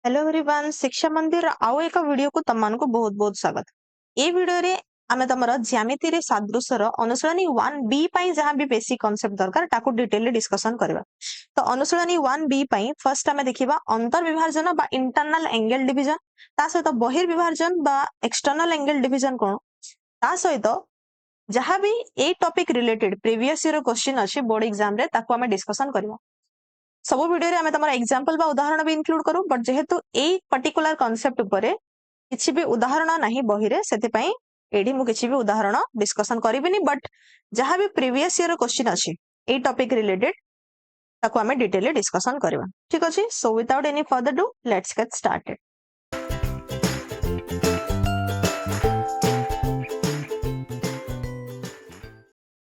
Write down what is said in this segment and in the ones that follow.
Hello everyone शिक्षा मंदिर आउ एक वीडियो को तम को बहुत बहुत स्वागत। ए वीडियो रे आमे तमरा ज्यामिति रे सादृश्यर अनुसरणी 1B पई जहां भी बेसिक कांसेप्ट दरकार ताको डिटेल रे डिस्कशन करबा। तो अनुसरणी 1B पई फर्स्ट आमे देखिबा अंतर विभाजन बा इंटरनल एंगल डिवीजन ता सहित बहिर्विभाजन बा एक्सटर्नल एंगल डिवीजन कोन ता सहित जहां भी ए topic related previous year question अछि बोर्ड एग्जाम रे ताको आमे डिस्कशन करबा। सब वीडियो रे हमें तमरा एग्जांपल बा उदाहरण भी इंक्लूड करू बट जेहेतु एई पर्टिकुलर कांसेप्ट उपरे किछि भी उदाहरण नाही बही रे सेति पई एडी मु किछि भी उदाहरण डिस्कशन करिबिनी बट जहां भी प्रीवियस ईयर क्वेश्चन अछि एई टॉपिक रिलेटेड ताको हमें डिटेल डिस्कशन करबा। ठीक अछि, so without any further do let's get started.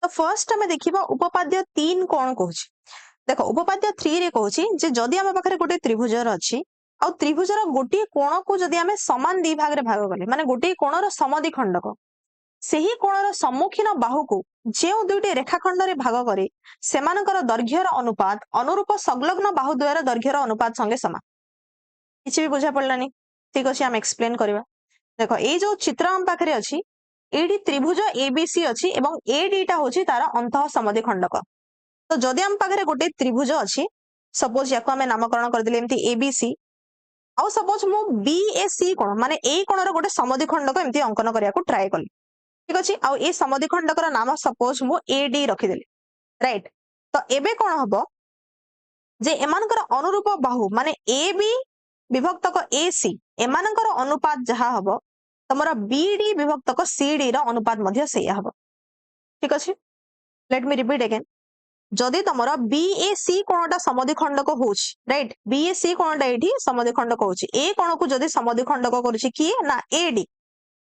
तो फर्स्ट हमें देखिबा उपपाद्य 3 कोन कहूछि। देखो उपपाद्य 3 रे कहूछि जे जदि हम पाखरे गोटे त्रिभुजर अछि आ त्रिभुजर गोटे कोण को जदि हमें समान दी भाग रे भाग करले माने गोटे कोणर समदि खंडक सेही कोणर सम्मुखीन बाहु को जेउ दुइटे रेखाखंड रे भाग करे सेमानकर दैर्घ्यर अनुपात अनुरूप संलग्न बाहु द्वयर दैर्घ्यर अनुपात संगे समान। किछि भी बुझा पड़लानी? ठीक अछि, हम एक्सप्लेन करबा। देखो ए जो चित्र हम पाखरे अछि एडी त्रिभुज एबीसी अछि एवं एडी टा होछि तार अंतः समदि खंडक। तो जदि हम पाखरे गोटे त्रिभुज अछि सपोज याको हमें नामकरण कर दिले एमती एबीसी आउ सपोज मु बीएसी कोण माने ए कोणर गोटे समदि खंडक एमती अंकन करिया को ट्राई कली। ठीक अछि, आउ ए समदि खंडकर नाम सपोज मु एडी रखि देली, राइट। तो एबे कोण हबो जे एमानकर अनुरूप बाहु माने एबी विभक्तक एसी एमानकर अनुपात जहा हबो तमरा बीडी विभक्तक सीडी रो अनुपात मध्य सेया हबो। ठीक अछि, लेट मी रिपीट अगेन। जदि तमरा बीएसी कोणटा समदि खंडक होछि, राइट, बीएसी कोणटा एठी समदि खंडक होछि ए कोण को जदि समदि खंडक करछि किए ना एडी।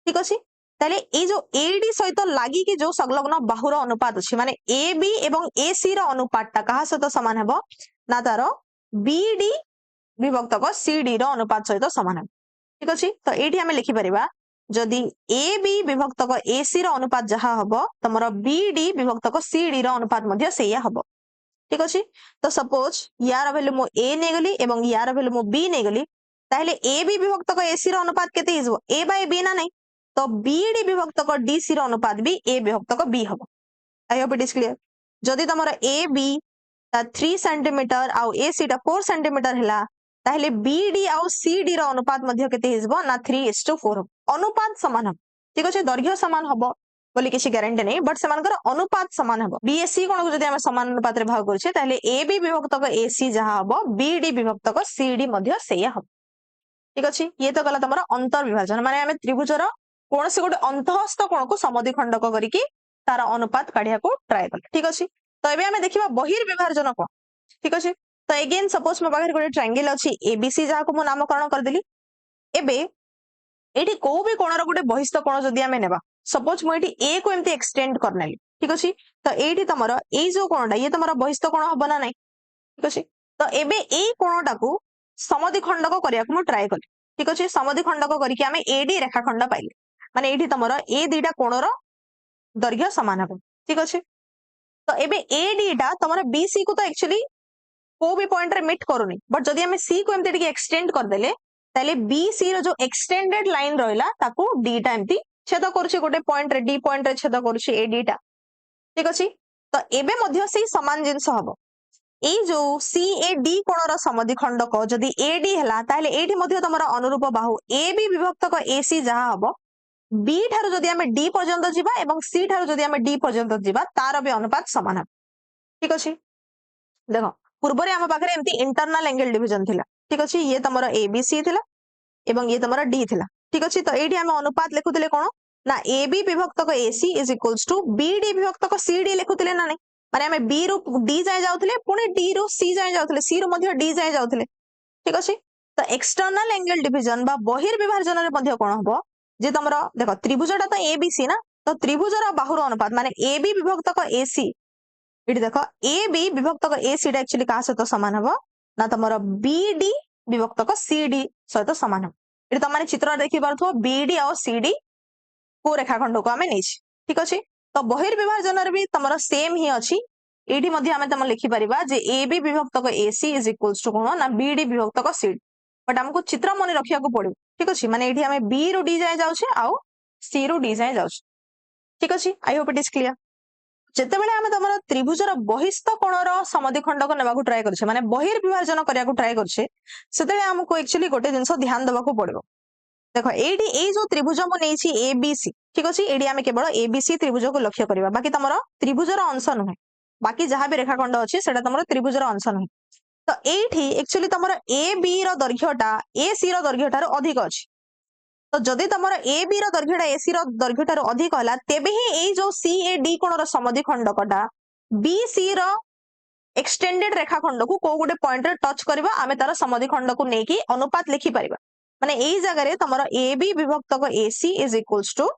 ठीक अछि, ताले ए जो एडी सहित लागि कि जो संलग्न बाहुर अनुपात अछि माने एबी एवं एसी रो अनुपातटा कहा सहित समान हेबो ना तारो बीडी विभक्तक सीडी रो अनुपात सहित समान हेबो। ठीक अछि, तो एठी हमें लिखि परिबा जदि एबी विभक्तक एसी रो अनुपात जहा हबो तमरा बीडी विभक्तक सीडी रो अनुपात मध्य सेया हबो। ठीक अछि, तो सपोज यार वैल्यू मु ए नै गली एवं यार वैल्यू मु बी नै गली ताहले एबी विभक्तक एसी रो अनुपात केते हिजबो ए बाय बी ना नै, तो बीडी विभक्तक डीसी रो अनुपात भी ए विभक्तक बी हबो। आई होप इट इज क्लियर। जदि तमरा ए बी 3 सेंटीमीटर आउ एसी टा 4 सेंटीमीटर हला ताहले बीडी आउ सीडी रो अनुपात मध्य केते हिजबो ना 3:4 हबो। अनुपात समान हबो। ठीक अछि, दैर्घ्य समान हबो बोली किसी ग्यारंटी नहीं बट सेमानकर अनुपात समान हबो। बीएसी कोन को जदि हम समान अनुपात रे भाग करछे ताहले एबी विभक्तक एसी जहा हबो बीडी विभक्तक सीडी मध्य सेया हबो। ठीक अछि, ये तो गला तमरा अंतर विभाजन माने हमें त्रिभुजर कोनसे गोटे अंतःस्थ कोण को समदि खंडक करिकि तार अनुपात काढिया को ट्राई कल। ठीक अछि, तो एबे हमें देखिबा बहिर्विभाजन कोन। ठीक अछि, तो अगेन सपोज मो बाहर गोटे ट्रायंगल अछि एबीसी जहा को मो नामकरण कर देली। एबे एठी को भी कोणर गोटे बहिस्थ कोण जदि हमें नेबा सपोज मु एठी ए को एमती एक्सटेंड करनेली। ठीक अछि, तो एठी तमरा ए जो कोणटा ये तमरा बहिस्थ कोण हबो ना नै। ठीक अछि, तो एबे ए कोणटा को समदि खंडक करिया को मु ट्राई कली। ठीक अछि, समदि खंडक करिकि हमें एडी रेखाखंड पाइले माने एठी तमरा ए दीटा कोणर दैर्घ्य समान हबो। ठीक अछि, तो एबे एडी टा तमरा बीसी को तो एक्चुअली को भी पॉइंट रे मीट करूनी बट जदि हमें सी को एमती टिके एक्सटेंड कर देले ताले बीसी रो जो एक्सटेंडेड लाइन रहला ताको डी टा एमती छेद करछि गोटे पॉइंट रे डी पॉइंट रे छेद करछि ए डी टा। ठीक अछि, तो एबे मध्य से समान जिंस हबो ए जो सी ए डी कोणर समदि खंडक जदि ए डी हला ताले एठी मध्य तमरा अनुरूप बाहु ए बी विभक्तक एसी जहा हबो बी ठारो जदि हमें डी पर्यंत जिबा एवं सी ठारो जदि हमें डी पर्यंत जिबा तार भी अनुपात समान हबो। ठीक अछि, देखो पूर्व रे हम पाखरे एमती इंटरनल एंगल डिवीजन थिला। ठीक अछि, ये तमरा एबीसी थिला एवं ये तमरा डी थिला। ठीक अछि, तो एठी हम अनुपात लिखुतिले कोन ना एबी विभक्तक AC is equals to BD विभक्तक सीडी लिखुतिले ना नै माने हमें बी रो डी जाय जाउतिले पुनी डी रो सी जाय जाउतिले सी रो मध्य डी जाय जाउतिले। ठीक अछि, तो एक्सटर्नल एंगल डिवीजन बा बहिर्विभाजन रे मध्य कोन हबो जे तमरा देखो त्रिभुजटा तो एबीसी ना तो त्रिभुजर बाहुर अनुपात माने एबी विभक्तक एसी इडी देखो एबी विभक्तक एसी टा एक्चुअली का सहित समान हबो ना तमरा बीडी विभक्तक सीडी सहित समान हबो। इडी त माने चित्र देखि पारथो बीडी और सीडी को रेखाखंड को हमें नेछि। ठीक अछि, तो बहिर्विभाजन रे भी तमरा सेम ही अछि एठी मध्य हमें तम लिखि परिबा जे एबी विभक्तक एसी इज इक्वल्स टू कोन ना बीडी विभक्तक सीडी। बट हमको चित्र मन रखा पड़ो ठीक अच्छे माने ये आम बी रु डी जाए जाऊे आउ सी रु डी जाए जाऊे ठीक अच्छे I hope it is clear जितेबाला आम तुम त्रिभुजर बहिस्थ कोणर समद्विखंडक नेबाक ट्राए करछे माने बहिर्विभाजन करने ट्राए करछे सेते आमको एक्चुअली गोटे जिनस ध्यान देवाक पड़ो देखो ये जो त्रिभुज मुझे ए बी सी ठीक अच्छे ये आम केवल ए बी सी त्रिभुज को लक्ष्य करवा बाकी तुम त्रिभुजर अंश नुहे बाकी जहाँ भी रेखाखंड अच्छी से तुम त्रिभुजर अंश नुहे तो ये एक्चुअली तुम ए बी दैर्घ्यटा ए सी दैर्घ्य ठार अधिक अच्छी तो जदि तुम ए बी दैर्घ्यटा ए सी दैर्घ्य ठार अधिक है तेबे ही ये जो सी ए डी कोणर समद्विखंडकटा बी सी एक्सटेंडेड रेखाखंड को कौ गोटे पॉइंट टच करवा आम तार समद्विखंड को लेकिन अनुपात लिखि पारिबा माने यही जगह तुम ए बी विभक्तक A C is equals to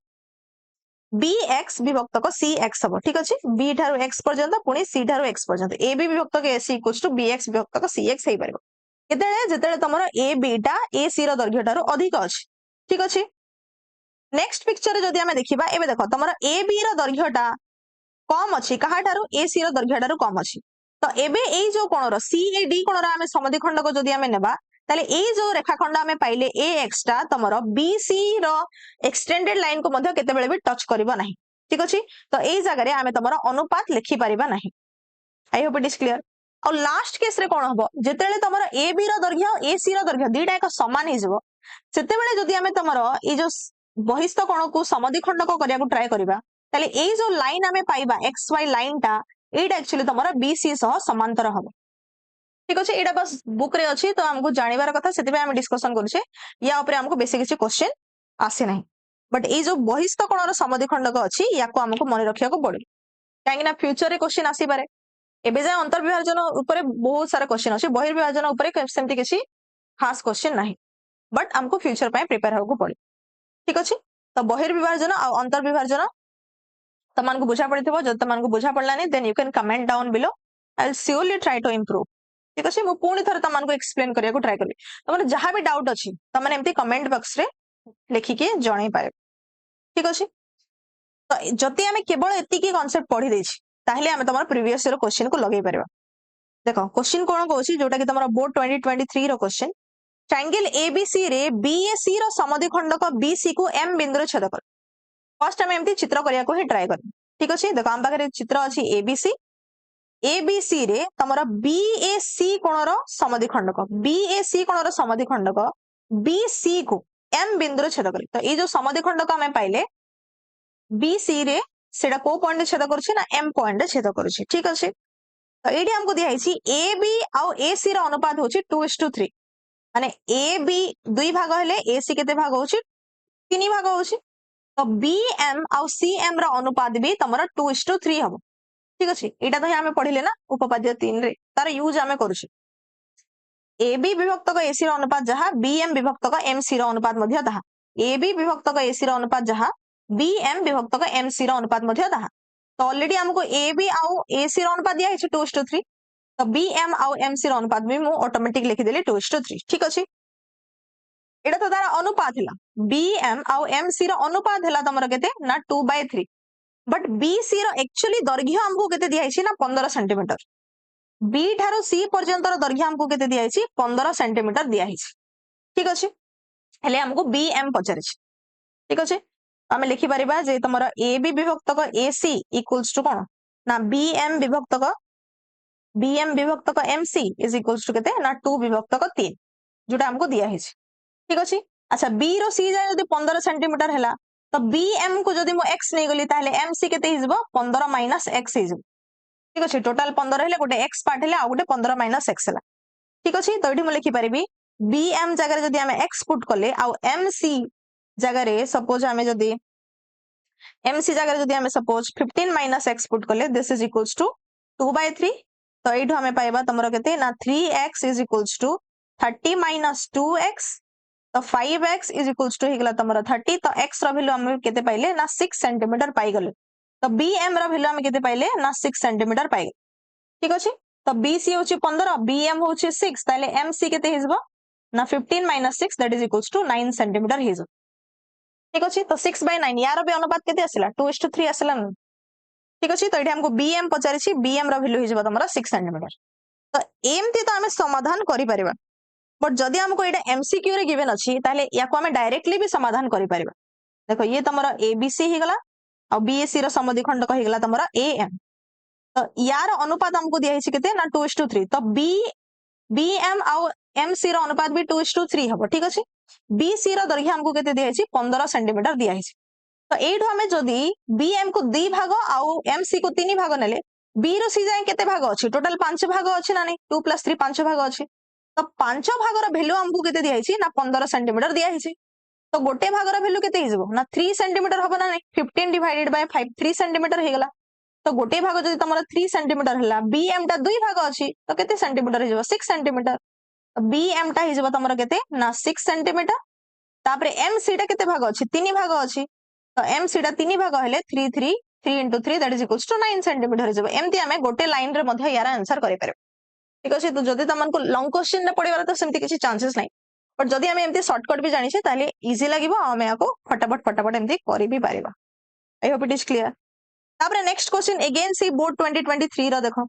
B X विभक्तक सी एक्स हम ठीक अच्छे बी ठारू एक्स पर्यंत पुणी सी ठारू एक्स पर्यंत ए बी विभक्तक A C equals to B X विभक्तक सी एक्स हो पार केते तुम ए बीटा ए सी दैर्घ्य ठारू अधिक अच्छे ठीक अच्छे नेक्स्ट पिक्चर जदि आम देखा एवं देख तुम ए बी दैर्घ्यटा कम अच्छी क्या ए सी दैर्घ्य ठारू कम अच्छी तो एबे ए जो कोणर सी ए डी कोणर आम समद्विखंडक जदि आम नेबा ताले ए जो रेखाखंड आम पाइले ए एक्स टा तुम बी सी एक्सटेंडेड लाइन को मध्य केतेबेले भी टच करिबो नाही ठीक अछि तो ए जगह आम तुम अनुपात लिखि पारिबा नाही आई होप इट इज क्लियर और लास्ट केस रे कोन हबो जेतेले तुम ए बी दैर्घ्य ए सी दैर्घ्य दीटा एक समान हे जबो सेतेबेले जदि आम तुम ए जो बहिस्थ कोण को समद्विखंडक करिया को ट्राई करिबा ताले ए जो लाइन आम पाइबा एक्स वाई लाइन टा एटा एक्चुअली तुम बी सी सह समांतर हम ठीक अच्छे यहाँ बस बुक रे अच्छी तो हमको जानवर कथा से डिस्कसन करुचे या ऊपर हमको बेसी किसी क्वेश्चन आसे ना बट ये जो बहिस्थ कोणर समद्विखंडक अच्छी या हमको मन रखा पड़े कहीं फ्यूचर रे क्वेश्चन आसीपारे एबे जाए अंतर्विभाजन ऊपर बहुत सारा क्वेश्चन अच्छे बहिर्विभाजन ऊपर सेमती किसी खास क्वेश्चन ना बट हमको फ्यूचर पे प्रिपेयर होगा पड़े ठीक अच्छे तो बहिर्विभाजन और अंतर्विभाजन तुमको बुझा पड़ी थो जब तुमको बुझा पड़लानी then you can comment down below I will surely try to improve ठीक अच्छे मुझे पुणी थर तुमको एक्सप्लेन करने को ट्राई करी तुम जहाँ भी डाउट अच्छी तुमने एमती कमेंट बॉक्स रे लिखिकी जन पारे ठीक अच्छे तो जदि आम केवल एतिकी कॉन्सेप्ट पढ़ी देछि ताहले आम तुम प्रीवियस ईयर क्वेश्चन को लगे पारिबा देखो क्वेश्चन कौन कहूँ जोटा कि तुम बोर्ड 2023 रो क्वेश्चन ट्रायंगल एबीसी रे बीएसी रो समद्विखंडक बीसी को एम बिंदु रे छेद कर फर्स्ट आम एमती चित्र करने को ही ट्राई कर ठीक अच्छे देखो आम पाखे चित्र अच्छी एबीसी एबीसी रे तमरा बीएसी कोणर समद्विखंडक बीएसी कोणर समद्विखंडक बीसी को एम बिंदु रे छेद करे तो ये जो समद्विखंडक आमे पाइले बीसी रे सेटा को पॉइंट छेद करूछि ना एम पॉइंट छेद करूछि ठीक अछि तो एडी हमको दिया हिछि ए बी आउ ए सी रो अनुपात होछि 2:3 माने ए बी दुई भाग हेले ए सी केते भाग होछि 3 भाग होछि तो बी एम आउ सी एम रो अनुपात भी तमरा 2:3 हबो ठीक अच्छे यहाँ तो आम पढ़ले ना उपपाद्य 3 रे तार यूज आम कर ए बी विभक्तक ए सी अनुपात जहाँ बी एम विभक्तक एम सी अनुपात ताहा ए बी विभक्तक ए सी अनुपात जहाँ बी एम विभक्तक एम सी अनुपात ताहा तो ऑलरेडी हमको ए बी आउ ए सी अनुपात दिया 2:3 तो बी एम आउ एम सी अनुपात भी मुझे ऑटोमेटिक लिखिदेली 2:3 ठीक अच्छे एटा तो तार अनुपात है बी एम आउ एम सी अनुपात है तुम के 2/3 बट बी सी एक्चुअली दैर्घ्य हमको केते दिया ना 15 सेंटीमीटर बी ठारो सी पर्यंतर दैर्घ्य हमको केते दिया 15 सेंटीमीटर दिया ठीक अच्छे हेले हमको बी एम पचार ठीक अच्छे आम लिखिपर जे तुम ए बी विभक्तक ए सी इक्वल्स टू कौन ना बी एम विभक्तक M C is equals to केते ना 2 विभक्तक 3 जोटा हमको दिया ठीक अच्छे अच्छा बी रो सी जाए जब 15 सेंटीमीटर है तो बी एम को जब मुझे एक्स नहीं गली ताहले एम सी केते हिजबो 15 माइनस एक्स हिजबो ठीक अच्छे टोटाल 15 हेले गोटे एक्स पार्ट हेले आ गोटे 15 माइनस एक्स है ठीक अच्छे तो ये मुझे लिखिपारि बी एम जगह जब आम एक्स पुट कले आउ एम सी जगह सपोज आम जदि एम सी जगह जदि आम सपोज 15 माइनस एक्स पुट कले दिस इज इक्वल्स टू 2/3 तो ये आम पाइबा तुम केते ना 3x is equals to 30 minus 2x तो 5x इज इक्वल्स टू हिगला तुम 30 तो x रो वैल्यू हम केते पाइले ना 6 सेंटीमीटर पाई गले तो bm रो वैल्यू हम केते पाइले ना 6 सेंटीमीटर पाई ठीक अछि तो bc होची 15 bm होची 6 ताले mc केते हिजबो ना 15 minus 6 that is equals to 9 centimetre हिजो ठीक अछि तो 6/9 यार भी अनुपात केते आसिला 2:3 आसिला ठीक अछि तो एठी हमको bm पचारिछि bm रो वैल्यू हिजबो तुमरा 6 सेंटीमीटर तो एमती तो हमें समाधान करि परिबा बट जदि हमको एटा एमसीक्यू रे गिवन अछि ताले याको हमें डायरेक्टली भी समाधान करि परिबा। देखो ये तमरा एबीसी ही गला और बीएसी रो समद्विखंडक ही गला तमरा एएम। तो यार अनुपात हमको दिया हिची केते ना 2:3। तो बीएम आउ एमसी रो अनुपात भी 2:3 हबो। ठीक अछि। बीसी रो दैर्घ्य हमको केते दिया हिची 15 सेंटीमीटर दिया हिची। तो एठो हमें जदि बीएम को 2 भाग आउ एमसी को 3 भाग नेले बी रो सी जाय केते भाग अछि टोटल 5 भाग अछि ना नहीं 2 + 3 5 भाग अछि। तो 5 भागर वैल्यू हमको केते दिया हिची ना 15 सेंटीमीटर दिया हिची। तो गोटे भागर वैल्यू केते हिजबो ना 3 सेंटीमीटर हबो ना नहीं 15 डिवाइडेड बाय 5 3 सेंटीमीटर हे गला। तो गोटे भाग जदि तमरा 3 सेंटीमीटर हला बीएम टा 2 भाग अछि तो केते सेंटीमीटर हिजबो 6 सेंटीमीटर। बीएम टा हिजबो तमरा केते ना 6 सेंटीमीटर। तापरे एमसी टा केते भाग अछि 3 भाग अछि। तो एमसी टा 3 भाग हेले 3 3 3 * 3 that is equals to 9 centimetre हिजबो। एमती हमें गोटे लाइन रे मध्ये यार आंसर करि पारे। ठीक अछि। तो जदि तमनको लॉन्ग क्वेश्चन रे पडिबार तो सेमती किछि चांसेस नाही। बट जदि हमें एमती शॉर्टकट भी जानि छे ताले इजी लागिबो आ हमें याको फटाफट एमती करि भी पारिबा। I hope it is clear. तापरे नेक्स्ट क्वेश्चन अगेन सी बोर्ड 2023 रो देखो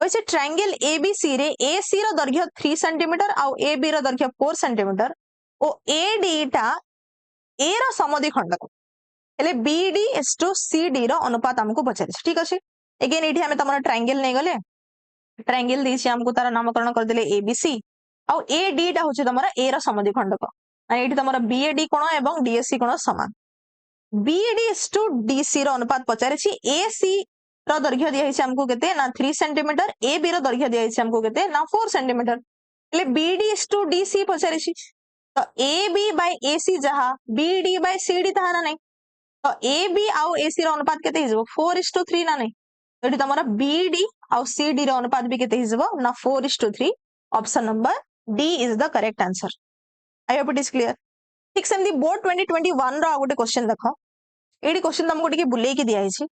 वैसे ट्रायंगल एबीसी रे एसी रो दैर्घ्य 3 सेंटीमीटर आउ एबी रो दैर्घ्य 4 सेंटीमीटर ओ एडी टा ए रो समद्विखंडक हेले बीडी टू सीडी रो अनुपात हमको पचारे। ठीक अछि। अगेन एठी हमें तमरा ट्रायंगल नै गले ट्रायंगल देछि हमको तार नामकरण कर देले एबीसी आउ एडी टा होछि तमरा ए रो समद्विखंडक एठी तमरा बीएडी कोण एवं डीएसी कोण समान। बीडी टू डीसी रो अनुपात पचारे छी। एसी रो दैर्घ्य दिया हिछि हमको केते ना 3 सेंटीमीटर एबी रो दैर्घ्य दिया हिछि हमको केते ना 4 सेंटीमीटर हेले बीडी टू डीसी पचारे छी। तो एबी बाय एसी जहा बीडी बाय सीडी ताहा ना नहीं। तो एबी आउ एसी रो अनुपात केते हिजबो 4:3 ना नहीं। तो एठी तमरा बीडी आउ सीडी रो अनुपात भी केते हिजबो ना 4:3। Option number D is the correct answer. I hope it is clear. ठीक सेमती बोर्ड 2021 रो गोटे क्वेश्चन देखो एडी क्वेश्चन तुमको टिके बुलेई के दिया हिची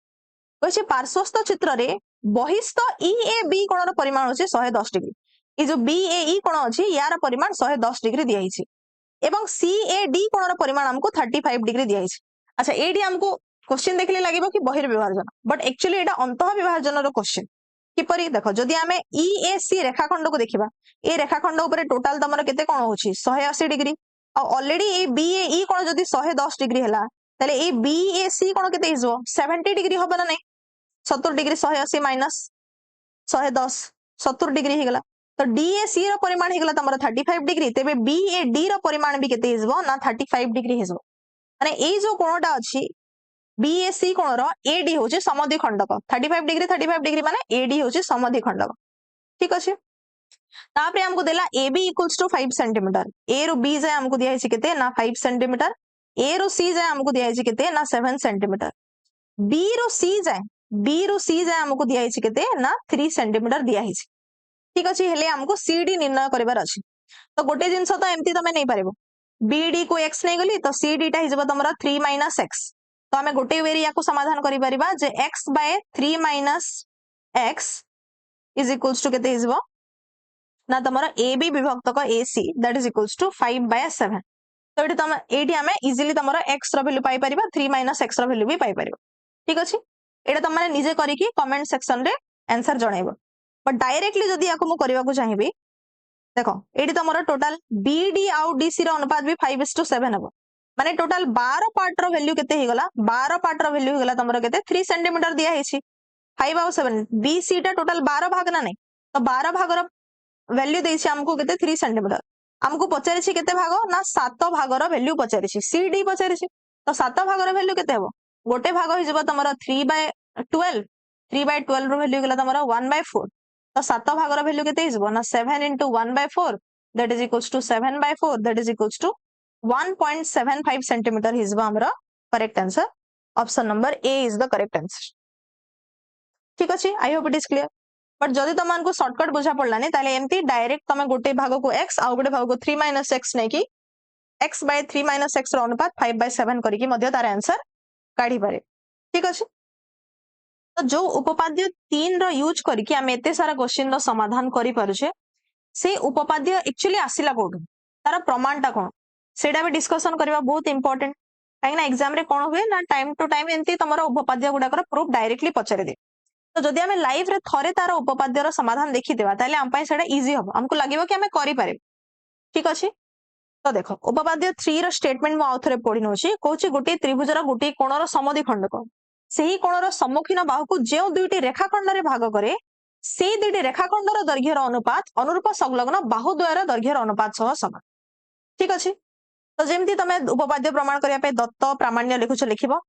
कहछि पार्श्वस्थ चित्र रे बहिस्थ ईएबी कोणर परिमाण होछि 110 डिग्री। ए जो बीएई कोण अछि यार परिमाण 110 डिग्री दिया हिची एवं सीएडी कोणर परिमाण हमको 35 डिग्री दिया हिची। अच्छा एडी हमको क्वेश्चन देखले लागिबो कि बहिर्विभाजन बट एक्चुअली एटा अंतः विभाजन रो क्वेश्चन किपरि देखो जदि आमे ईएसी रेखाखंड को देखिबा ए रेखाखंड ऊपर टोटल तमरा केते कोण होछि 180 डिग्री आ ऑलरेडी ए बीएई कोण जदि 110 डिग्री हला ताले ए बीएसी कोण केते हिजो 70 डिग्री होबा ना नहीं 70 डिग्री 180 माइनस 110 70 डिग्री ही गला। तो डीएसी रो परिमाण ही गला तमरा 35 डिग्री तेबे बीएडी रो परिमाण भी केते हिजबो ना 35 डिग्री हिजबो माने ए जो कोणटा अछि बीएसी कोण रो एडी होछि समद्विखंडक 35 डिग्री माने एडी होछि समद्विखंडक। ठीक अछि। तापरे हमको देला AB = 5 सेंटीमीटर ए रो बी जाय हमको दिया हिची केते ना 5 सेंटीमीटर ए रो सी जाय हमको दिया हिची केते ना 7 सेंटीमीटर बी रो सी जाय हमको दिया हिची केते ना 3 सेंटीमीटर दिया हिची। ठीक अछि। हेले हमको सीडी निर्णय करिवार अछि। तो गोटे जिंस तो एमती तमे नै पारिबो बीडी को x नै गली तो सीडी टा हिजबो तमरा 3 - x। तो हमें गोटे वेरी याको समाधान करि परिबा जे x / 3 - x is equals to केते हिजबो ना तमरा AB विभक्तक AC that is equals to 5/7। तो एठी हमें इजीली तमरा x रो वैल्यू पाई परिबा 3 - x रो वैल्यू भी पाई परिबो। ठीक अछि। एटा तम माने निजे करिकी कमेंट सेक्शन रे आंसर जणाइबो बट डायरेक्टली जदी याको मु करिवा को चाहिबी देखो एठी तमरा टोटल BD आउ DC रो अनुपात भी 5:7 हबो माने टोटल 12 पार्ट रो वैल्यू केते हिगला 12 पार्ट रो वैल्यू हिगला तमरा केते 3 सेंटीमीटर दिया हिची 5 आउ 7 BC टा टोटल 12 भाग ना नहीं। तो 12 भाग रो वैल्यू देछि हमको केते 3 सेंटीमीटर हमको पचारि छी केते भाग ना 7 भाग रो वैल्यू पचारि छी CD पचारि छी। तो 7 भाग रो वैल्यू केते हबो गोटे भाग हि जबो तमरा 3/12 3/12 रो वैल्यू गेला तमरा 1/4। तो 7 भाग रो वैल्यू केते हि जबो ना 7 * 1/4 that is equals to 7/4 that is equals to 1.75 centimetre हि जबो हमरा correct answer. Option number A is the correct answer. ठीक अछि। I hope it is clear. But जदि तमन को शॉर्टकट बुझा पड़लानी ताले एमती डायरेक्ट तमे गोटे भाग को x आ गोटे भाग को 3 - x नै कि x / 3 - x रो अनुपात 5/7 करिकी मध्य तार आंसर काढी पारे। ठीक अछि। तो जो उपपाद्य 3 रो यूज करिकी हम एते सारा क्वेश्चन रो समाधान करि पारुछे से उपपाद्य एक्चुअली आसिला कोठु तार प्रमाणटा कोन सेडा भी डिस्कशन करबा बहुत इंपोर्टेंट काहे ना एग्जाम रे कोन होय ना टाइम टू टाइम एंती तमरो उपपाद्य गुडा कर प्रूफ डायरेक्टली पचरे दे। तो जदि हमें लाइव रे थरे तार उपपाद्य रो समाधान देखि देबा ताले हम पई सेडा इजी हो हमको लागिवो कि हमें करि पारे ठीक अच्छे। तो देख उपपाद्य 3 रो स्टेटमेंट मु आउथरे पढि नउछि कहूछि गोटे त्रिभुजर गोटे कोणर समद्विखंडक सेही कोणर सम्मुखीन बाहुको जे दुईटी रेखाखंड रे भाग करे से दुईटी रेखाखंडर दैर्घ्यर अनुपात अनुरूप संलग्न बाहु द्वयर दैर्घ्यर अनुपात सह समान। ठीक अछि। तो जेमती तमे उपपाद्य प्रमाण करिया पे दत्त प्रामाण्य लिखुछ लिखिबो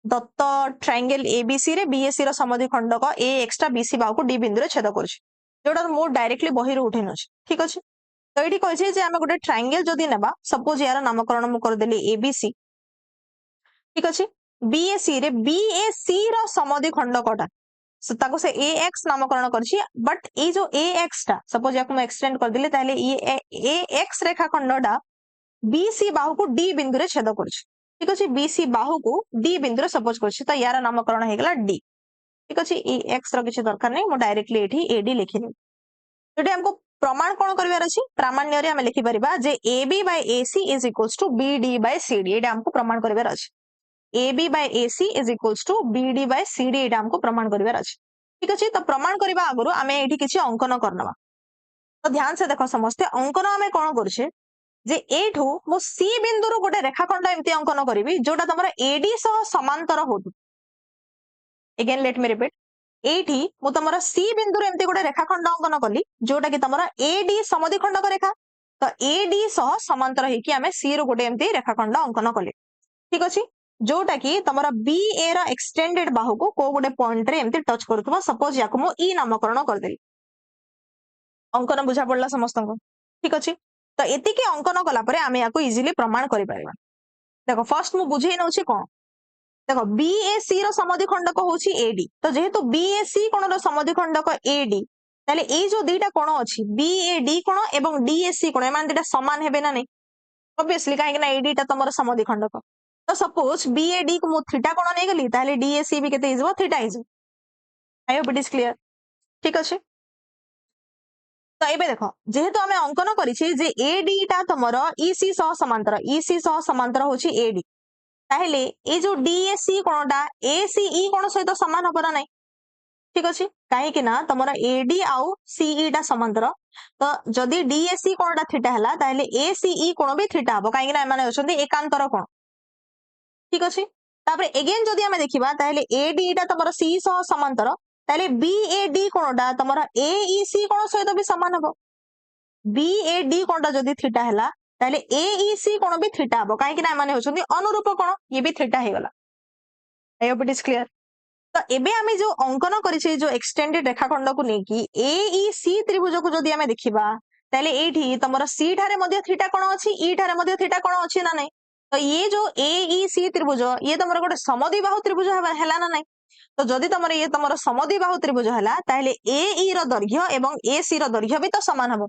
दत्त ट्रायंगल एबीसी रे बीएसी रो समद्विखंडक ए एक्स्ट्रा बीसी बाहुको डी बिंदु रे छेद करूछि जोटा मु डायरेक्टली बही रो उठै नछि। ठीक अछि। तो ये कहे जे आम गोटे ट्रायंगल जदि नेबा सपोज यार नामकरण मु करदेली एबीसी। ठीक अच्छे। बीएसी रे बीएसी रो समद्विखंडकटा ताको से ए एक्स नामकरण करछि बट ए जो ए एक्स टा सपोज याको मैं एक्सटेंड कर देले ताले ए एक्स रेखाखंडटा बीसी बाहु को डी बिंदु रे छेद करछि। ठीक अछि। बीसी बाहु को डी बिंदु रे सपोज करछि त यार नामकरण हे गेला डी। ठीक अछि। ए एक्स रो किछि दरकार नै मु डायरेक्टली एठी एडी लिखिनी। एटी हमको प्रमाण कौन करिवार अछि प्रामाण्य रे हम लिखि परिबा जे AB by AC is equals to BD by CD एटा हमको प्रमाण करिवार अछि। AB by AC is equals to BD by CD एटा हमको प्रमाण करिवार अछि। ठीक अछि। तो प्रमाण करिबा आगरु आमे एठी किछि अंकन करनबा। तो ध्यान से देखो समस्ते अंकन आमे कोन करछे जे एठू मो C बिंदु रु गोटे रेखाखंड एम्ति अंकन करिवि जोटा तमरा AD सह समांतर होतु। अगेन लेट मी रिपीट एठी मु तमरा सी बिंदु रे एम्ति गोटे रेखाखंड अंकन कली जोटा कि तमरा एडी समद्विखंडक रेखा तो एडी सह समांतर हेकि आमे सी रो गोटे एम्ति रेखाखंड अंकन कले। ठीक अछि। जोटा कि तमरा BA रा एक्सटेंडेड बाहु को गोटे पॉइंट रे एम्ति टच करथुवा सपोज याको मु ई नामकरण कर देली। अंकन बुझा पड़ला समस्तको। ठीक अछि। तो एतिके अंकन कला परे आमे याको इजीली प्रमाण करि परिबा। देखो फर्स्ट मु बुझेई नउछि कोन देखो बीएसी रो समद्विखंडक होछि एडी तो जेहेतु बीएसी कोण रो समद्विखंडक एडी ताले ए जो दुईटा कोण अछि बीएडी कोण एवं डीएसी कोण एमान दुईटा समान हेबे ना नै ऑब्वियसली काहे कि ना एडी ता तमरो समद्विखंडक तो सपोज बीएडी को मु थीटा कोण नै गली ताले डीएसी भी केते हिजबो थीटा हिजबो। I hope it is clear. ठीक अछि। तो एबे देखो जेहेतु आमे अंकन करिछि जे एडी ता तमरो ईसी सह समांतर होछि एडी ताहेले ए जो डीएसी कोणटा एसीई कोण सहित समान हबो ना नै। ठीक अछि। काहे कि ना तमरा एडी आउ सीई टा समांतर तो जदी डीएसी कोणटा थीटा हला ताहेले एसीई कोण भी थीटा हबो काहे कि ना माने अछंती एकांतर कोण। ठीक अछि। तापरे अगेन जदी हमें देखिबा ताहेले एडी टा तमरा सी सह समांतर ताहेले बीएडी कोणटा तमरा एईसी कोण सहित भी समान हबो। बीएडी कोणटा जदी थीटा हला ताले एईसी कोण भी थीटा हबो काहे कि ना माने होछंती अनुरूप कोण ये भी थीटा हे गला। आई होप इट इज क्लियर। तो एबे आमे जो अंकन करिछि जो एक्सटेंडेड रेखाखंड को नेकी एईसी त्रिभुज को जदी आमे देखिबा ताले एठी तमरा सी ठारे मध्ये थीटा कोण अछि ई ठारे मध्ये थीटा कोण अछि ना नै। तो ये जो एईसी त्रिभुज ये तमरा गोटे समद्विबाहु त्रिभुज हला ना नै। तो जदी तमरा ये तमरा समद्विबाहु त्रिभुज हला ताले एई रो दैर्घ्य एवं एसी रो दैर्घ्य भी तो समान हबो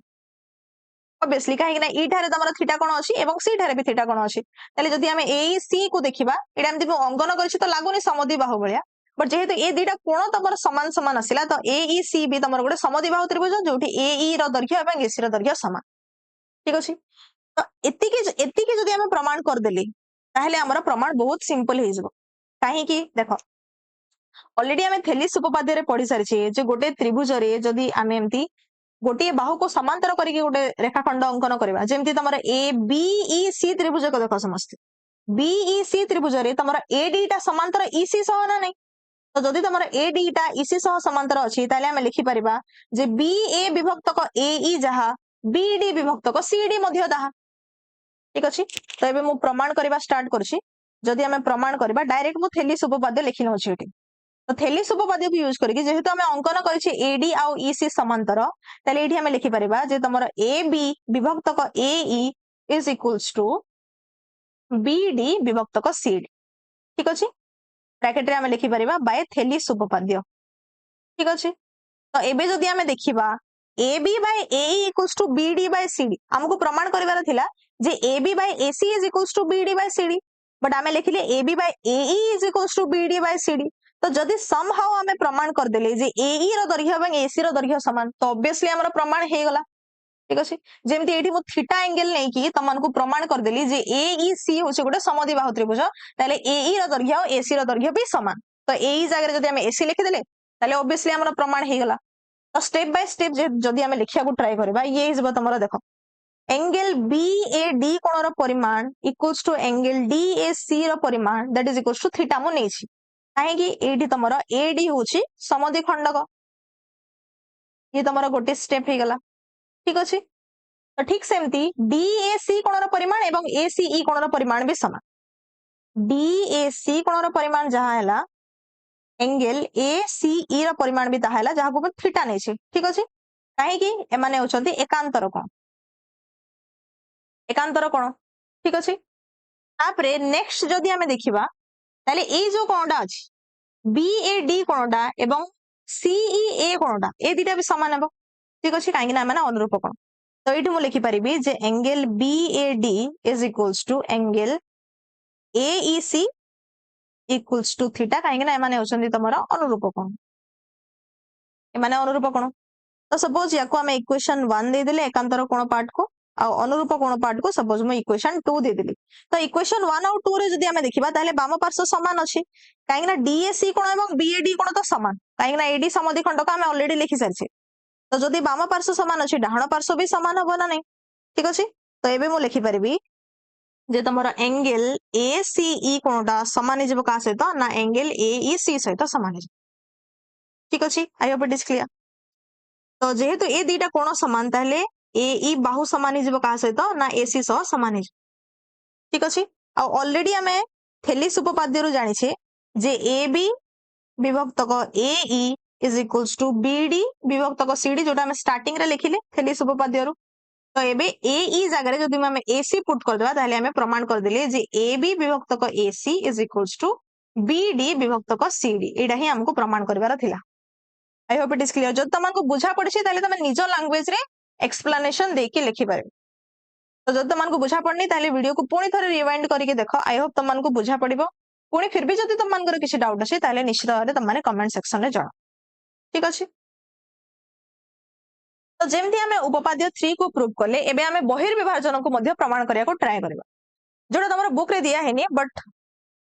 ऑब्वियसली काहे कि ना ई ठारे तमरा थीटा कोण अछि एवं सी ठारे भी थीटा कोण अछि ताले जदी आमे एईसी को देखिबा एटा एमति अंकन करिछि तो लागुनी समद्विबाहु भलिया बट जेहेतु ए दुईटा कोण तमर समान समान आसिला तो एईसी भी तमर गोटे समद्विबाहु त्रिभुज जोठी एई रो दैर्घ्य एवं एसी रो दैर्घ्य समान। ठीक अछि। तो एतिके जदी आमे प्रमाण कर देली ताहेले हमर प्रमाण बहुत सिंपल हे जबो काहे कि देखो ऑलरेडी आमे थेलिस उपपाद्य रे पढि सारिछे जे गोटे त्रिभुज रे जदी आमे एम्ति गोटे बाहु को समांतर करिके गोटे रेखाखंड अंकन करबा जेमति तमरा ए बीईसी त्रिभुज को देखो समस्त बीईसी त्रिभुज रे तमरा एडी टा समांतर ईसी सह ना नै। तो जदि तमरा एडी टा ईसी सह समांतर अछि ताले हम लिखि परिबा जे बीए विभक्तक एई जहा बीडी विभक्तक सीडी मध्ये दाहा। ठीक अछि। तो एबे मु प्रमाण करबा स्टार्ट करछि जदि हमें प्रमाण करबा डायरेक्ट मु थेलिस उपपाद्य लिखि नउछि एठी तो थेलिस उपपाद्य को यूज करके जेहेतु हमें अंकन करिछि एडी आउ ईसी समांतर ताले एठी हमें लिखि परिबा जे तमरा एबी विभक्तक AE is equals to BD विभक्तक सीडी। ठीक अछि। ब्रैकेट रे हमें लिखि परिबा बाय थेलिस उपपाद्य। ठीक अछि। तो एबे जदि हमें देखिबा AB by AE equals to BD by CD हमको प्रमाण करिवार थिला जे AB by AC is equals to BD by CD but हमें लिखिले AB by AE is equals to BD by CD तो जदि somehow हमें प्रमाण कर देले जे AE रो दैर्घ्य एवं AC रो दैर्घ्य समान तो ऑब्वियसली हमर प्रमाण हे गला। ठीक अछि। जेमति एठी मु थीटा एंगल नै कि तमन को प्रमाण कर देली जे AEC होचे गोटे समद्विबाहु त्रिभुज ताले AE रो दैर्घ्य और AC रो दैर्घ्य भी समान तो AE जगह रे जदि हम AC लिखि देले ताले ऑब्वियसली हमर प्रमाण हे गला। तो स्टेप बाय स्टेप जदि हमें लिखिया को ट्राई करबा ये हिजबो तमरा देखो एंगल BAD कोणर परिमाण इक्वल्स टू एंगल DAC रो परिमाण that is equals to theta मु नेछि काहेकि एठी तमरो AD होछि समद्विखंडक ये तमरो गोटे स्टेप हे गला ठीक अछि तो ठीक सेमती DAC कोणर परिमाण एवं ACE कोणर परिमाण भी समान DAC कोणर परिमाण जहा हैला एंगल ACE रो परिमाण भी ताहा हैला जहा को थीटा नेछि ठीक अछि काहेकि एमाने होचंती एकांतर कोण ठीक अछि तापरे नेक्स्ट जदि हमें देखिबा ताले ए जो कोणटा अछि BAD कोणटा एवं CEA कोणटा ए दिटा भी समान हेबो ठीक अछि काहेकि ना माने अनुरूप कोण तो एठी मु लिखि परिबी जे angle BAD is equals to angle AEC equals to theta काहेकि ना माने होचंती तमरा अनुरूप कोण ए माने अनुरूप कोण तो सपोज याको हमें इक्वेशन 1 दे देले एकांतर कोण पार्ट को आ अनुरूप कोण पार्ट को सपोज मैं इक्वेशन 2 दे देली तो इक्वेशन 1 और 2 रे जदी हमें देखिबा ताले बाम पार्श्व समान अछि काहेकि ना DAC कोण एवं BAD कोण तो समान काहेकि ना AD समद्विखंडक हमें ऑलरेडी लिखि सारछे तो जदी बाम पार्श्व समान अछि डाहण पार्श्व भी समान हबो ना नै ठीक अछि तो एबे मु लिखि परिबी जे तमरा एंगल ACE कोणटा समान हे जबो का सहित ना एंगल AEC सहित समान हे ठीक अछि I hope it is clear तो जेहेतु ए दीटा कोण समान ताले AE बाहु समान हिजबो का सहित ना AC सह समान हिज ठीक अछि आ ऑलरेडी हमें थेलिस उपपाद्य रु जानि छे जे AB विभक्तक AE is equals to BD विभक्तक CD जोटा हमें स्टार्टिंग रे लिखिले थेलिस उपपाद्य रु तो एबे AE जगह रे जदि हमें AC पुट कर देबा ताले हमें प्रमाण कर देले जे AB विभक्तक AC is equals to BD विभक्तक CD एडा ही हमको प्रमाण करबार थिला I hope it is clear जब तुमको बुझा पड़े ताले तुम निज लैंग्वेज रे एक्सप्लेनेशन देके लिखि पारे तो जब तुमको बुझा पड़नी ताले वीडियो को पुणी थरे रिवाइंड करके देखो आई होप तुमको बुझा पड़िबो पुणी फिर भी जदि तुमनकर किछि डाउट अछि ताले निश्चित भाबरे तुमने कमेंट सेक्शन रे जणा ठीक अछि तो जेमति हमें उपपाद्य 3 को प्रूव करले एबे हमें बहिर्विभाजन को मध्य प्रमाण करिया को ट्राई करबा जोटा तमरो बुक रे दिया हेनी बट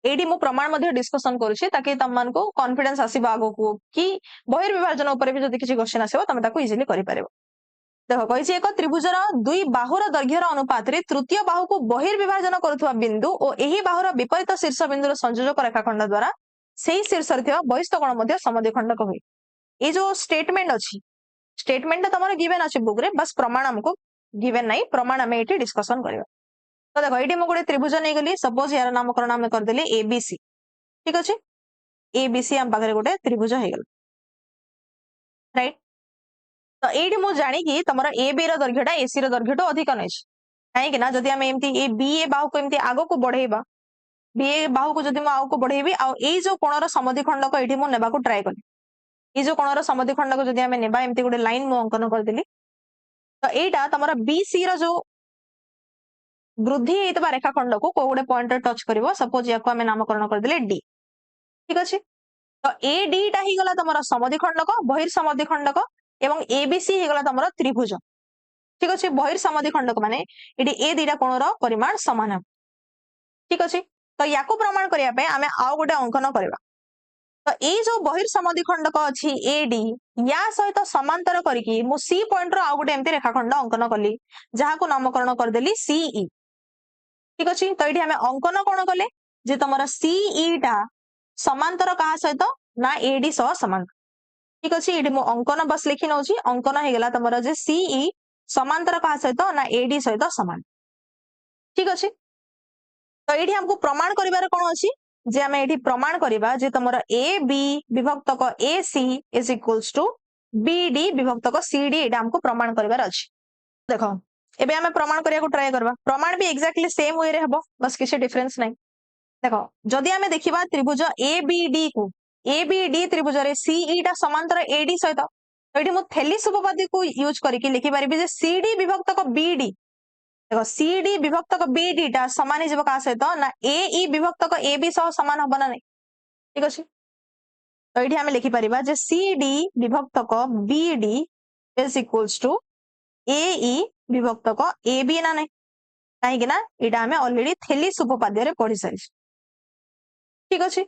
एडी मु प्रमाण मध्य डिस्कशन करूछि ताकि तुमनको कॉन्फिडेंस आसीबा आगो को कि बहिर्विभाजन ऊपर भी जदि किछि क्वेश्चन आसीबो तमे ताको इजीली करि परिबो देखो कहिछि एक त्रिभुजर दुई बाहुर दैर्घ्यर अनुपात रे तृतीय बाहु को बहिर्विभाजन करूथवा बिंदु ओ एही बाहुर विपरीत शीर्ष बिंदुर संयोजक रेखाखंड द्वारा सेही शीर्ष रे थिबा बहिस्थ कोण मध्य समद्विखंडक होय ए जो स्टेटमेंट अछि स्टेटमेंट तमरो गिवन अछि बुक रे बस प्रमाण हमको गिवन नाही प्रमाण हमें एठी डिस्कशन करबा तो देखो एठी मु गोटे त्रिभुज नै गली सपोज यार नामकरण हम कर देली ABC ठीक अछि ABC हम पाखरे गोटे त्रिभुज हे गेल राइट तो एठी मु जानि कि तमरो AB रो दैर्घ्यटा AC रो दैर्घ्यटो अधिक नै छै काहे कि ना जदि हम एम्ति ए BA बाहु को एम्ति आगो को बढ़ेबा BA बाहु को जदि मु आगो को बढ़ेबी आ ए जो कोणर समद्विखंडक एठी मु नेबा को ट्राई करी ए जो कोणर समद्विखंडक जदि हमें नेबा एम्ति गोटे लाइन मु अंकन कर देली तो एटा तमरो BC रो जो वृद्धि हेतबा रेखाखंड को गोटे पॉइंट टच करिवो सपोज याको हमें नामकरण कर देले D ठीक अछि तो AD टा ही गला तमरो समद्विखंडक बहिर समद्विखंडक एवं ABC हे गला तमरो त्रिभुज ठीक अछि बहिर समद्विखंडक माने एडी ए दीटा कोणर परिमाण समान है ठीक अछि तो याको प्रमाण करिया पे हमें आउ गोटे अंकन करबा तो ए जो बहिर समद्विखंडक अछि AD या सहित समांतर करिकि मु C पॉइंट रो आउ गोटे एम्ति रेखाखंड अंकन कली जहा को नामकरण कर देली CE ठीक अछि तो एठी हमें अंकन कोन कले जे तमरा CE टा समांतर कहा सहित ना AD सह समांतर ठीक अछि एठी मु अंकन बस लिखि नउची अंकन हे गेला तमरा जे CE समांतर कहा सहित ना AD सहित समान ठीक अछि तो एठी हमको प्रमाण करिवार कोन अछि जे हमें एठी प्रमाण करिबा जे तमरा AB विभक्तक AC is equals to BD विभक्तक CD एटा हमको प्रमाण करिवार अछि देखो एबे हमें प्रमाण करिया को ट्राई करबा प्रमाण भी एक्जेक्टली सेम वे रे हबो बस किसी डिफरेंस नहीं देखो जदि हमें देखिबा त्रिभुज ABD को ABD त्रिभुज रे CE टा समांतर AD सहित तो एठी मु थेलिस उपपाद्य को यूज करके लिखि परिबे जे CD विभक्तक BD देखो CD विभक्तक BD टा समान हिजबो का सहित ना AE विभक्तक AB सह समान हबो ना नहीं ठीक अछि तो एठी हमें लिखि परिबा जे CD विभक्तक BD is equals to AE विभक्तक AB ना नहीं काहे कि ना एटा हमें ऑलरेडी थेलिस उपपाद्य रे पढि सारि ठीक अछि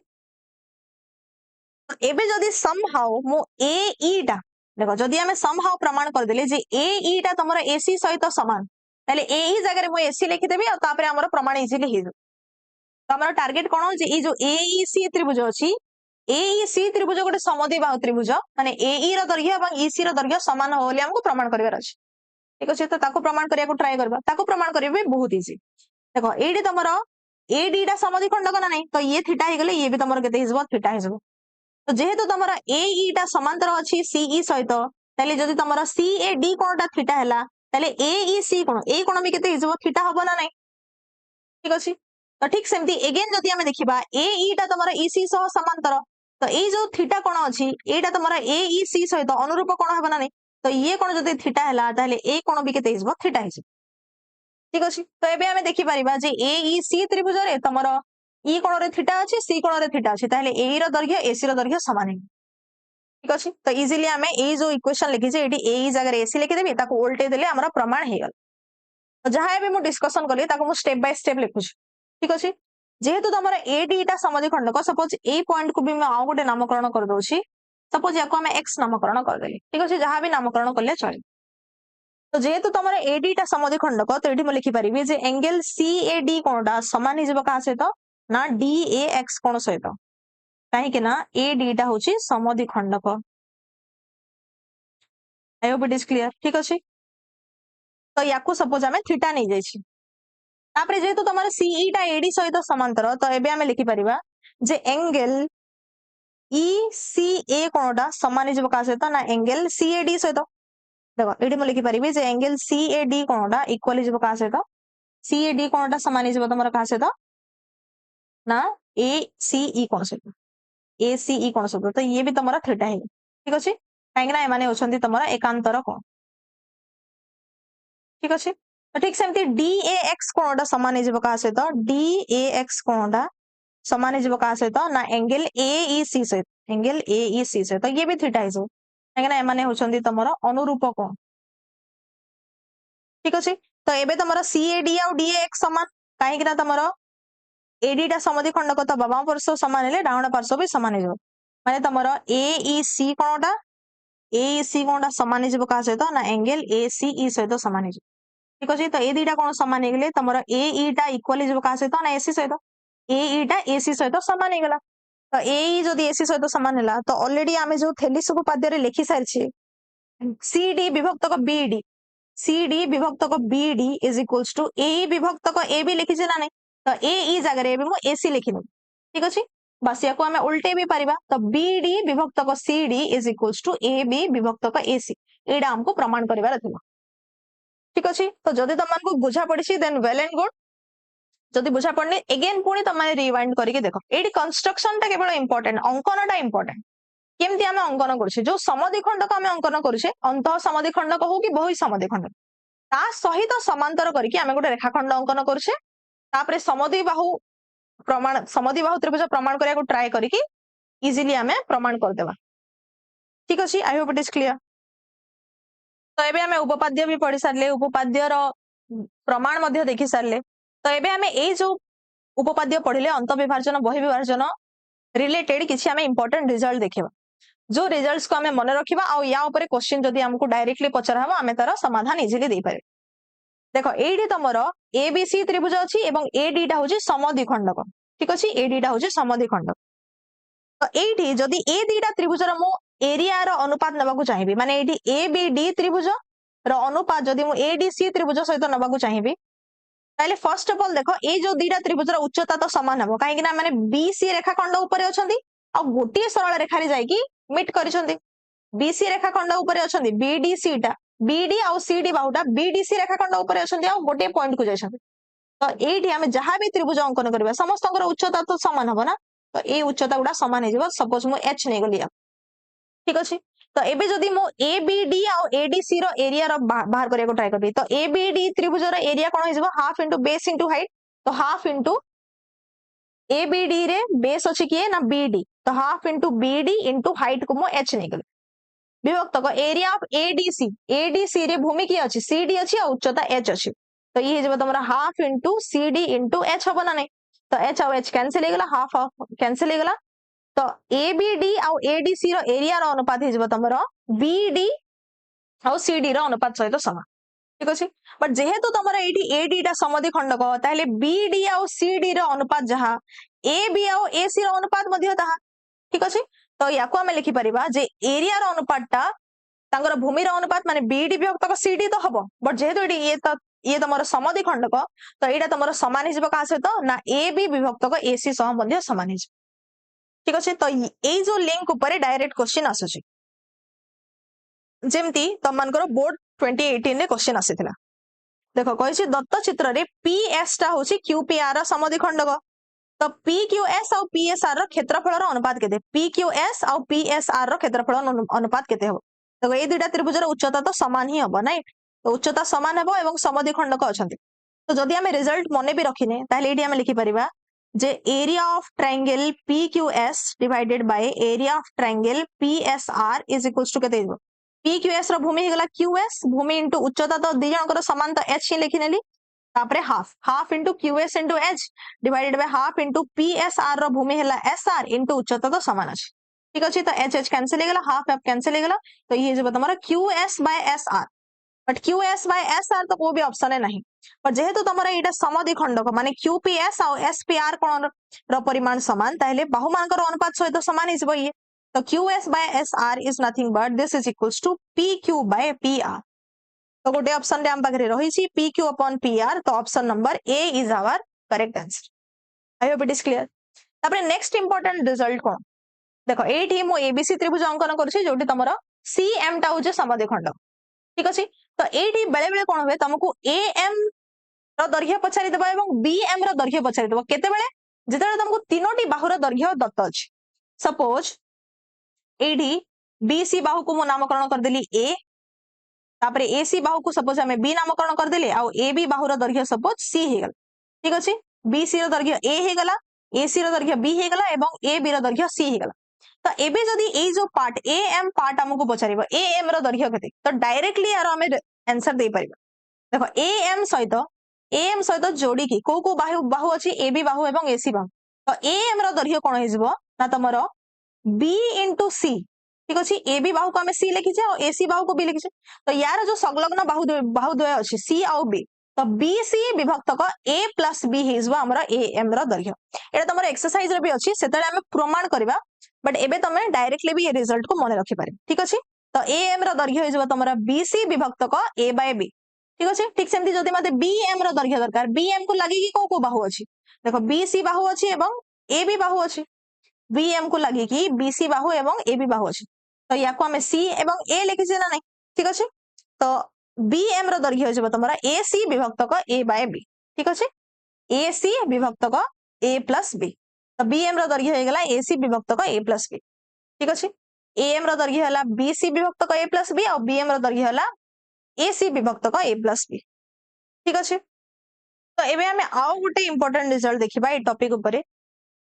एबे जदि समहाउ मु AE टा देखो जदि हमें समहाउ प्रमाण कर देले जे AE टा तमरा AC सहित समान ताले एई जगह रे मु एसी लिखि देबी आ तापरे हमर प्रमाण इजीली हे तो हमर टार्गेट कोन हो जे ई जो एईसी त्रिभुज अछि एईसी त्रिभुज गोटे समद्विबाहु त्रिभुज माने एई रो दैर्घ्य एवं ईसी रो दैर्घ्य समान हो बोली हमको प्रमाण करबार अछि ठीक अछि तो ताको प्रमाण करिया को ट्राई करबा ताको प्रमाण करबे बहुत इजी देखो एडी तमरो एडी टा समद्विखंडक ना नहीं तो ये थीटा हे गेले ये भी तमरो केते हिजबो थीटा हिजबो तो जेहेतु तमरो एई टा समांतर अछि सीई सहित ताले जदि तमरो सीएडी कोनटा थीटा हैला ताले एईसी कोन ए कोन भी केते हिजबो थीटा हबो ना नहीं ठीक अछि तो ठीक सेमती अगेन जदि हमें देखिबा एई टा तमरो ईसी सह समांतर तो ए जो थीटा कोन अछि एटा तमरो एईसी सहित अनुरूप कोन हबो ना नहीं तो ये कोन जदि थीटा हैला ताले ए कोन भी केते हिजबो थीटा हिजबो ठीक अछि तो एबे हमें देखि परिबा जे एईसी त्रिभुज रे तमरो ई कोण रे थीटा अछि सी कोण रे थीटा अछि ताले ए रो दैर्घ्य एसी रो दैर्घ्य समान है ठीक अछि तो इजीली हमें ए जो इक्वेशन लिखि जे एटी ए जगह एसी लिखि देबी ताको उल्टे देले हमरा प्रमाण हे गल तो जहां भी मु डिस्कशन करली ताको मु स्टेप बाय स्टेप लिखु ठीक अछि जेहेतु तमरा एडी टा समद्विखंडक सपोज ए पॉइंट को भी मैं आ गोटे नामकरण कर दोछि सपोज याको हमें एक्स नामकरण कर देली ठीक अछि जहां भी नामकरण करले चले तो जेहेतु तमरा एडी टा समद्विखंडक तो एठी मु लिखि परिबी जे एंगल सीएडी कोणटा समान हि जब का सहित ना डीएक्स कोण सहित काहे कि ना एडी टा होची समद्विखंडक I hope it is clear ठीक अछि तो याको सपोज हमें थीटा नै जायछि तापरे जेहेतु तमरा सीई टा एडी सहित समांतर तो एबे हमें लिखि परिबा जे एंगल ईसीए कोणटा समान हि जब का सहित ना एंगल सीएडी सहित देखो एडी मु लिखि परिबी जे एंगल सीएडी कोणटा इक्वल हि जब का सहित सीएडी कोणटा समान हि जब तमरा का सहित ना एसीई कोण सहित एसीई कोण सहित तो ये भी तमरा थीटा है ठीक अछि काहे ना माने होछंती तमरा एकांतर कोण ठीक अछि तो ठीक सेमती डीएक्स कोणटा समान हि जब का सहित डीएक्स कोणटा समान हि जब का सहित ना एंगल एईसी सहित एंगल एईसी सहित तो ये भी थीटा है काहे ना माने होछंती तमरा अनुरूप कोण ठीक अछि तो एबे तमरा सीएडी और डीएक्स समान काहे कि ना तमरा एडी टा समद्विखंडक तो बाम पार्श्व समान हेले डाहाण पार्श्व भी समान हे माने तमरा एईसी कोणटा समान हे का सहित ना एंगल एसीई सहित समान हे ठीक अछि तो ए दीटा कोन समान हे गेले तमरा एई टा इक्वल हे का सहित ना एसी सहित एई टा एसी सहित समान हे गेला तो एई जदी एसी सहित समान हैला तो ऑलरेडी आमे जो थेलिस उपपाद्य रे लिखि सारछि सीडी विभक्तक बीडी सीडी विभक्तक BD is equals to A विभक्तक ए भी लिखि ना नहीं तो ए जगह रे मु एसी लिखि नै ठीक अछि बस याको हमें उल्टे भी परिबा तो बीडी विभक्तक CD is equals to A B विभक्तक एसी एडा हमको प्रमाण करिवार थिला ठीक अछि तो जदी तमन को बुझा पड़िछि देन वेल एंड गुड जदी बुझा पड़ने अगेन पुणी तमने रिवाइंड करके देखो एडी कंस्ट्रक्शन टा केवल इंपोर्टेंट अंकनटा इंपोर्टेंट केमती आमे अंकन करछे जो समद्विखंडक आमे अंकन करछे अंतः समद्विखंडक हो कि बहि समद्विखंडक ता सहित समांतर करके आमे गोटे रेखाखंड अंकन करछे तापरे समद्विबाहु त्रिभुज प्रमाण करिया को ट्राई करके इजीली आमे प्रमाण कर देबा ठीक अछि I hope it is clear तो एबे आमे उपपाद्य भी पढ़ी सारले उपपाद्य रो प्रमाण मध्ये देखि सारले तो एबे आमे ए जो उपपाद्य पढ़िले अंत विभाजन बहि विभाजन रिलेटेड किछि आमे इंपोर्टेंट रिजल्ट देखिबा जो रिजल्ट्स को आमे मने रखिबा आ या ऊपर क्वेश्चन जदी हमको डायरेक्टली पचरा हबा आमे तार समाधान इजीली दे पारे देखो एडी तमरो एबीसी त्रिभुज अछि एवं एडी टा होची समद्विखंडक ठीक अछि एडी टा होची समद्विखंडक तो एडी जदी ए दीटा त्रिभुज रो मो एरिया रो अनुपात नबा को चाहिबी माने एडी एबीडी त्रिभुज रो अनुपात जदी मो एडीसी त्रिभुज सहित नबा को चाहिबी ताले फर्स्ट ऑफ ऑल देखो ए जो दीटा त्रिभुज रो उच्चता तो समान हबो काहे कि ना माने बीसी रेखाखंड ऊपर अछंती आ गोटे सरल रेखा रे जाई कि मिट करिसंती बीसी रेखाखंड ऊपर अछंती बीडीसी टा बीडी आ सीडी बाहुटा बीडीसी रेखाखंड ऊपर अछंती आ गोटे पॉइंट को जाइसंती तो एठी हमें जहां भी त्रिभुज अंकन करबा समस्तकर उच्चता तो समान हबो ना तो ए उच्चता गुडा समान हे जिवो सपोज मु एच नै गलिया ठीक अछि तो एबे जदी मो एबीडी आ एडीसी रो एरिया रो बाहर करिया को ट्राई करबी तो एबीडी त्रिभुज रो एरिया कोन हे जिवो half into base into height तो हाफ इनटू एबीडी रे बेस अछि किए ना बीडी तो half into BD into height को मो एच नै गले विभक्त को एरिया ऑफ एडीसी रे भूमि की अछि सीडी अछि आ उच्चता एच अछि तो ये जब तमरा half into CD into H हबो ना नै तो एच और एच कैंसिल हे गेला हाफ कैंसिल हे गेला तो एबीडी आ एडीसी रो एरिया रो अनुपात हे जब तमरा बीडी और सीडी रो अनुपात सहित समान ठीक अच्छे बट जेहेतु तुम ये एडी टा समधि खंडक ताहले बीडी आउ सीडी रो अनुपात जहा ए बी आउ ए सी रो अनुपात मध्य ताहा ठीक अच्छे तो या आम लिखिपर जे एरिया रो अनुपात भूमि रो अनुपात माने बीडी विभक्त सीडी तो हम बट जेहेतु ये तुम समधि खंडक तो यहाँ तुम सामान क्या सहित ना ए बी विभक्त ए सी सह सामान ठीक अच्छे तो ये जो लिंक ऊपर डायरेक्ट क्वेश्चन आसुची जेमती तुम मानकर बोर्ड 2018 रे क्वेश्चन आसीथिला देखो कहिछि दत्त चित्र रे पीएस टा होछि क्यूपीआर रो समधि खंडक तो पीक्यूएस और पीएसआर रो क्षेत्रफल रो अनुपात केते पीक्यूएस और पीएसआर रो क्षेत्रफल अनुपात केते हो देखो ए दुटा त्रिभुजर उच्चता तो समान ही हबो नै तो उच्चता समान हेबो एवं समधि खंडक अछंती तो जदि हमें रिजल्ट मने भी रखिने ताहले एठी हमें लिखि परिबा जे area of triangle PQS divided by area of triangle PSR is equals to केते हो पीक्यूएस रो भूमि हेगला क्यूएस भूमि इनटू उच्चता तो दी जनकर समान तो एच ही लिखि नेली तापरे half half into QS into H divided by half into PSR रो भूमि हेला एसआर इनटू उच्चता तो समान अछि ठीक अछि तो एच एच कैंसिल हेगला हाफ हाफ कैंसिल हेगला तो ये जे तमरा QS by SR but QS by SR तो कोई भी ऑप्शन है नहीं पर जेहेतु तमरा एटा समधि खंडक माने क्यूपीएस और एसपीआर कोन रो परिमाण समान ताहले बाहु मानकर अनुपात सहित समान हिसबो ये तो QS by SR is nothing but this is equals to PQ by PR. तो गोटे ऑप्शन रे हम पाखरे रही छी PQ upon PR तो option number A is our correct answer. I hope it is clear. तापरे नेक्स्ट इंपोर्टेंट रिजल्ट कोन देखो एठी मो ABC त्रिभुज अंकन करछि जोटी तमरो CM टा होजे समधि खंडक ठीक अछि तो एठी बेले बेले कोन होय तुमको AM रो दैर्घ्य पछारी देबा एवं BM रो दैर्घ्य पछारी देबा केते बेले जेतेले तुमको तीनोटी बाहुर दैर्घ्य दत्त अछि सपोज एडी बीसी बाहु को मो नामकरण कर देली ए तापरे एसी बाहु को सपोज हमें बी नामकरण कर देले आ ए बी बाहुर दैर्घ्य सपोज सी हे गला ठीक अछि बीसी रो दैर्घ्य ए हे गला एसी रो दैर्घ्य बी हे गला एवं ए बी रो दैर्घ्य सी हे गला तो एबे जदी ए जो पार्ट ए एम पार्ट हमको पछारिबो ए एम रो दैर्घ्य केते तो डायरेक्टली यार हमें आंसर दे परिबो देखो ए एम सहित जोड़ी की को बाहु बाहु अछि ए बी बाहु एवं एसी बाहु तो ए एम रो दैर्घ्य कोन हिजबो ना तमरो बी इंटू सी ठीक अच्छे ए बी बाहु को आम सी लिखीचे और एसी बाहु को बी लिखीचे तो यार जो संलग्न बाहु द्वय अच्छे सी आउ बी तो बी सी विभक्तक ए प्लस बी हमर ए एम रो दैर्घ्य एटा तुम एक्सरसाइज रे भी अच्छी से आम प्रमाण करवा बट एबे तुम डायरेक्टली भी ये रिजल्ट को मन रखिपारे ठीक अच्छे तो ए एम रो दैर्घ्य हो तुम बी सी विभक्तक ए बाय बी ठीक अच्छे ठीक सेमती जदि मते बी एम रो दैर्घ्य दरकार बी एम को लगी को बाहु अच्छी देखो बी सी बाहु अच्छी एवं ए बी बाहु अच्छी बीएम को लगी कि बीसी बाहु एवं ए बी बाहु अछि तो या को हमें सी एवं ए लिखि जे ना नहीं ठीक अछि तो बीएम रो दैर्घ्य हो जब तमरा एसी विभक्तक ए बाय बी ठीक अछि एसी विभक्तक ए प्लस बी तो बीएम रो दैर्घ्य हो गेला एसी विभक्तक ए प्लस बी ठीक अछि एएम रो दैर्घ्य होला बीसी विभक्तक ए प्लस बी और बीएम रो दैर्घ्य होला एसी विभक्तक ए प्लस बी ठीक अछि तो एबे हमें आउ गुटे इंपोर्टेंट रिजल्ट देखिबा ए टॉपिक ऊपर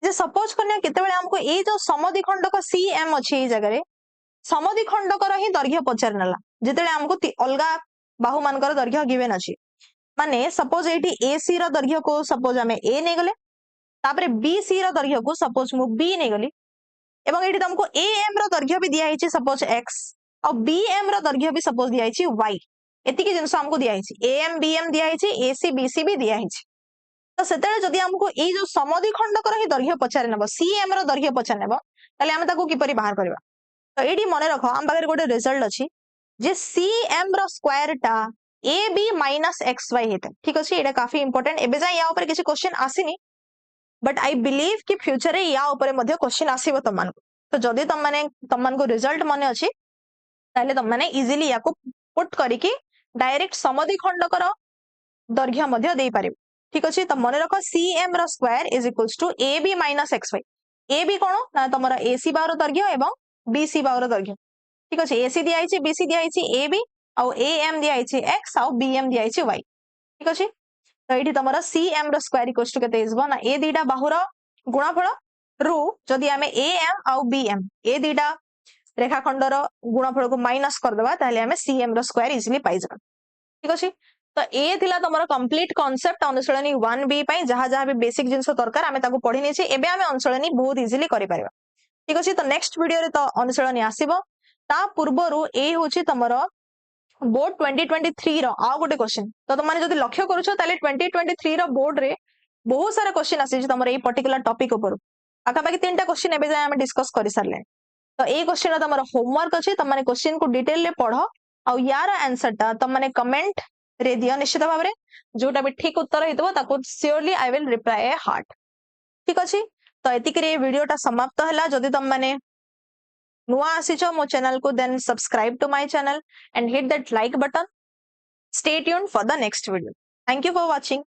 जे सपोज करने केतेबेले हमको ए जो समधि खंडक सीएम अछि ए जगह रे समधि खंडक रो ही दैर्घ्य पचार नला जेतेले हमको अलगा बाहु मानकर दैर्घ्य गिवन अछि माने सपोज एठी एसी रो दैर्घ्य को सपोज हमें ए ने गले तापरे बीसी रो दैर्घ्य को सपोज मु बी ने गली एवं एठी तुमको एएम रो दैर्घ्य भी दिया हिची सपोज एक्स और बीएम रो दैर्घ्य भी सपोज दिया हिची वाई एतिकी जिंस हमको दिया हिची एएम बीएम दिया हिची एसी बीसी भी दिया हिची तो सेतेले जदि हमको ए जो समधि खंडकर ही दैर्घ्य पचारे नबो सीएम रो दैर्घ्य पचारे नबो ताले हम ताको किपरि बाहर करबा तो एडी मने रखो हम बागरे गोटे रिजल्ट अछि जे सीएम रो स्क्वायर टा A B minus X Y हेते ठीक अछि एटा काफी इंपोर्टेंट एबे जा या ऊपर किछि क्वेश्चन आसीनी बट आई बिलीव कि फ्यूचर रे या ऊपर मध्ये क्वेश्चन आसीबो तम मानको तो जदि तम मानको रिजल्ट मने अछि ताले तम माने इजीली या को पुट करिकि डायरेक्ट समधि खंडकर दैर्घ्य मध्ये देई पारिबो ठीक अच्छे तो मन रख सीएम रो square is equals to A B minus X Y A B कौन ना तुम एसी बाहर दैर्घ्य एवं बीसी बाहर दैर्घ्य ठीक अच्छे एसी दिखाई बीसी दिखाई ए बी आउ एएम दिखाई एक्स आउ बीएम दिखाई वाई ठीक अच्छे तो ये तुम सीएम रो स्क्वायर इक्वल्स टू केते हिजबो ना ए दीटा बाहुर गुणफल रु जदि आमे एएम आउ बीएम ए दीटा रेखाखंडर गुणफल को माइनस कर देबा ताले आमे सीएम रो स्क्वायर इजीली पाई जाबा ठीक अच्छे तो ए थिला तमरो कंप्लीट कांसेप्ट अनुसरणी 1B पई जहा जहा भी बेसिक जिंस दरकार आमे ताको पढी नेछि एबे आमे अनुसरणी बहुत इजीली करि परिबा ठीक अछि तो नेक्स्ट वीडियो रे तो अनुसरणी आसीबो ता पूर्वरु ए होछि तमरो बोर्ड 2023 रो आ गोटे क्वेश्चन तो तुम माने जदि लक्ष्य करूछ ताले 2023 रो बोर्ड रे बहुत सारा क्वेश्चन आसी तमर ए पर्टिकुलर टॉपिक ऊपर आका बाकी तीनटा क्वेश्चन एबे जाय हम डिस्कस करि सारले तो ए क्वेश्चन तमर होमवर्क अछि तुम माने क्वेश्चन को डिटेल ले पढ़ो आ यार आंसर टा तुम माने कमेंट रे दियो निश्चित भाव रे जोटा भी ठीक उत्तर हेतबो ताको surely I will reply A heart ठीक अछि तो एतिक रे वीडियोटा समाप्त हला जदि तुम माने नुआ आसीचो मो चैनल को then subscribe to my channel and hit that like button. Stay tuned for the next video. Thank you for watching.